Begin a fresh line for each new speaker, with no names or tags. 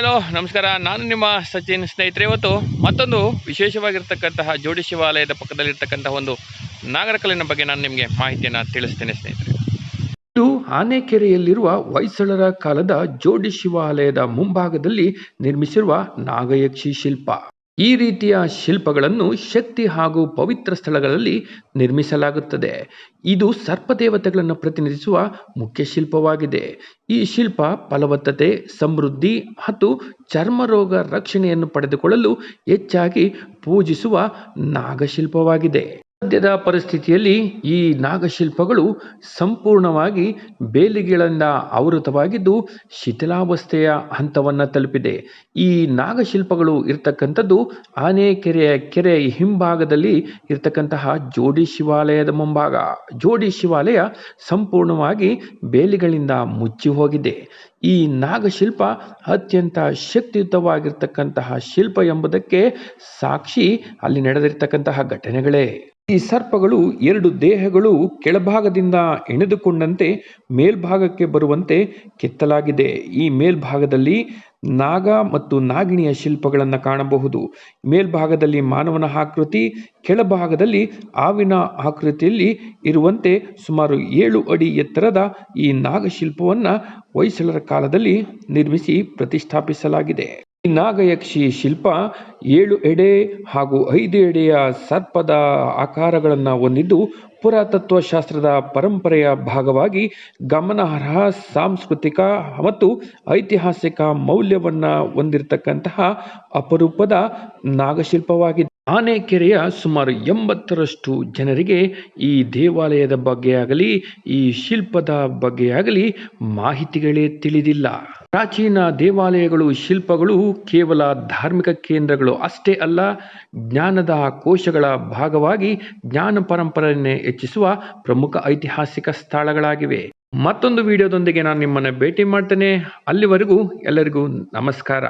Hello ನಮಸ್ಕಾರ. ನಾನು ನಿಮ್ಮ ಸಚಿನ್. ಸ್ನೇಹಿತರೆ, ಇವತ್ತು ಮತ್ತೊಂದು ವಿಶೇಷವಾಗಿರ್ತಕ್ಕಂತಹ ಜೋಡಿ ಶಿವಾಲಯದ ಪಕ್ಕದಲ್ಲಿರ್ತಕ್ಕಂತಹ ಒಂದು ನಾಗರಕಲ್ಲಿನ ಬಗ್ಗೆ ನಾನು ನಿಮಗೆ ಮಾಹಿತಿಯನ್ನು ತಿಳಿಸ್ತೇನೆ ಸ್ನೇಹಿತರೆ. ಇದು ಆನೆಕೆರೆಯಲ್ಲಿರುವ ಹೊಯ್ಸಳರ ಕಾಲದ ಜೋಡಿ ಶಿವಾಲಯದ ಮುಂಭಾಗದಲ್ಲಿ ನಿರ್ಮಿಸಿರುವ ನಾಗಯಕ್ಷಿ ಶಿಲ್ಪ. ಈ ರೀತಿಯ ಶಿಲ್ಪಗಳನ್ನು ಶಕ್ತಿ ಹಾಗೂ ಪವಿತ್ರ ಸ್ಥಳಗಳಲ್ಲಿ ನಿರ್ಮಿಸಲಾಗುತ್ತದೆ. ಇದು ಸರ್ಪದೇವತೆಗಳನ್ನು ಪ್ರತಿನಿಧಿಸುವ ಮುಖ್ಯ ಶಿಲ್ಪವಾಗಿದೆ. ಈ ಶಿಲ್ಪ ಫಲವತ್ತತೆ, ಸಮೃದ್ಧಿ ಮತ್ತು ಚರ್ಮರೋಗ ರಕ್ಷಣೆಯನ್ನು ಪಡೆದುಕೊಳ್ಳಲು ಹೆಚ್ಚಾಗಿ ಪೂಜಿಸುವ ನಾಗಶಿಲ್ಪವಾಗಿದೆ. ಸದ್ಯದ ಪರಿಸ್ಥಿತಿಯಲ್ಲಿ ಈ ನಾಗಶಿಲ್ಪಗಳು ಸಂಪೂರ್ಣವಾಗಿ ಬೇಲಿಗಳಿಂದ ಆವೃತವಾಗಿದ್ದು ಶಿಥಿಲಾವಸ್ಥೆಯ ಹಂತವನ್ನು ತಲುಪಿದೆ. ಈ ನಾಗಶಿಲ್ಪಗಳು ಇರ್ತಕ್ಕಂಥದ್ದು ಆನೆಕೆರೆಯ ಕೆರೆ ಹಿಂಭಾಗದಲ್ಲಿ ಇರ್ತಕ್ಕಂತಹ ಜೋಡಿ ಶಿವಾಲಯದ ಮುಂಭಾಗ. ಜೋಡಿ ಶಿವಾಲಯ ಸಂಪೂರ್ಣವಾಗಿ ಬೇಲಿಗಳಿಂದ ಮುಚ್ಚಿ ಹೋಗಿದೆ. ಈ ನಾಗಶಿಲ್ಪ ಅತ್ಯಂತ ಶಕ್ತಿಯುತವಾಗಿರ್ತಕ್ಕಂತಹ ಶಿಲ್ಪ ಎಂಬುದಕ್ಕೆ ಸಾಕ್ಷಿ ಅಲ್ಲಿ ನಡೆದಿರ್ತಕ್ಕಂತಹ ಘಟನೆಗಳೇ. ಈ ಸರ್ಪಗಳು ಎರಡು ದೇಹಗಳು ಕೆಳಭಾಗದಿಂದ ಎಣೆದುಕೊಂಡಂತೆ ಮೇಲ್ಭಾಗಕ್ಕೆ ಬರುವಂತೆ ಕೆತ್ತಲಾಗಿದೆ. ಈ ಮೇಲ್ಭಾಗದಲ್ಲಿ ನಾಗ ಮತ್ತು ನಾಗಿಣಿಯ ಶಿಲ್ಪಗಳನ್ನು ಕಾಣಬಹುದು. ಮೇಲ್ಭಾಗದಲ್ಲಿ ಮಾನವನ ಆಕೃತಿ, ಕೆಳಭಾಗದಲ್ಲಿ ಹಾವಿನ ಆಕೃತಿಯಲ್ಲಿ ಇರುವಂತೆ ಸುಮಾರು 7 ಅಡಿ ಎತ್ತರದ ಈ ನಾಗಶಿಲ್ಪವನ್ನು ಹೊಯ್ಸಳರ ಕಾಲದಲ್ಲಿ ನಿರ್ಮಿಸಿ ಪ್ರತಿಷ್ಠಾಪಿಸಲಾಗಿದೆ. ಈ ನಾಗಯಕ್ಷಿ ಶಿಲ್ಪ 7 ಎಡೆ ಹಾಗೂ 5 ಎಡೆಯ ಸರ್ಪದ ಆಕಾರಗಳನ್ನು ಹೊಂದಿದ್ದು ಪುರಾತತ್ವ ಶಾಸ್ತ್ರದ ಪರಂಪರೆಯ ಭಾಗವಾಗಿ ಗಮನಾರ್ಹ ಸಾಂಸ್ಕೃತಿಕ ಮತ್ತು ಐತಿಹಾಸಿಕ ಮೌಲ್ಯವನ್ನು ಹೊಂದಿರತಕ್ಕಂತಹ ಅಪರೂಪದ ನಾಗಶಿಲ್ಪವಾಗಿದೆ. ಆನೆಕೆರೆಯ ಸುಮಾರು 80ರಷ್ಟು ಜನರಿಗೆ ಈ ದೇವಾಲಯದ ಬಗ್ಗೆ ಆಗಲಿ ಈ ಶಿಲ್ಪದ ಬಗ್ಗೆ ಆಗಲಿ ಮಾಹಿತಿಗಳೇ ತಿಳಿದಿಲ್ಲ. ಪ್ರಾಚೀನ ದೇವಾಲಯಗಳು, ಶಿಲ್ಪಗಳು ಕೇವಲ ಧಾರ್ಮಿಕ ಕೇಂದ್ರಗಳು ಅಷ್ಟೇ ಅಲ್ಲ, ಜ್ಞಾನದ ಕೋಶಗಳ ಭಾಗವಾಗಿ ಜ್ಞಾನ ಪರಂಪರೆಯನ್ನೇ ಹೆಚ್ಚಿಸುವ ಪ್ರಮುಖ ಐತಿಹಾಸಿಕ ಸ್ಥಳಗಳಾಗಿವೆ. ಮತ್ತೊಂದು ವಿಡಿಯೋದೊಂದಿಗೆ ನಾನು ನಿಮ್ಮನ್ನು ಭೇಟಿ ಮಾಡ್ತೇನೆ. ಅಲ್ಲಿವರೆಗೂ ಎಲ್ಲರಿಗೂ ನಮಸ್ಕಾರ.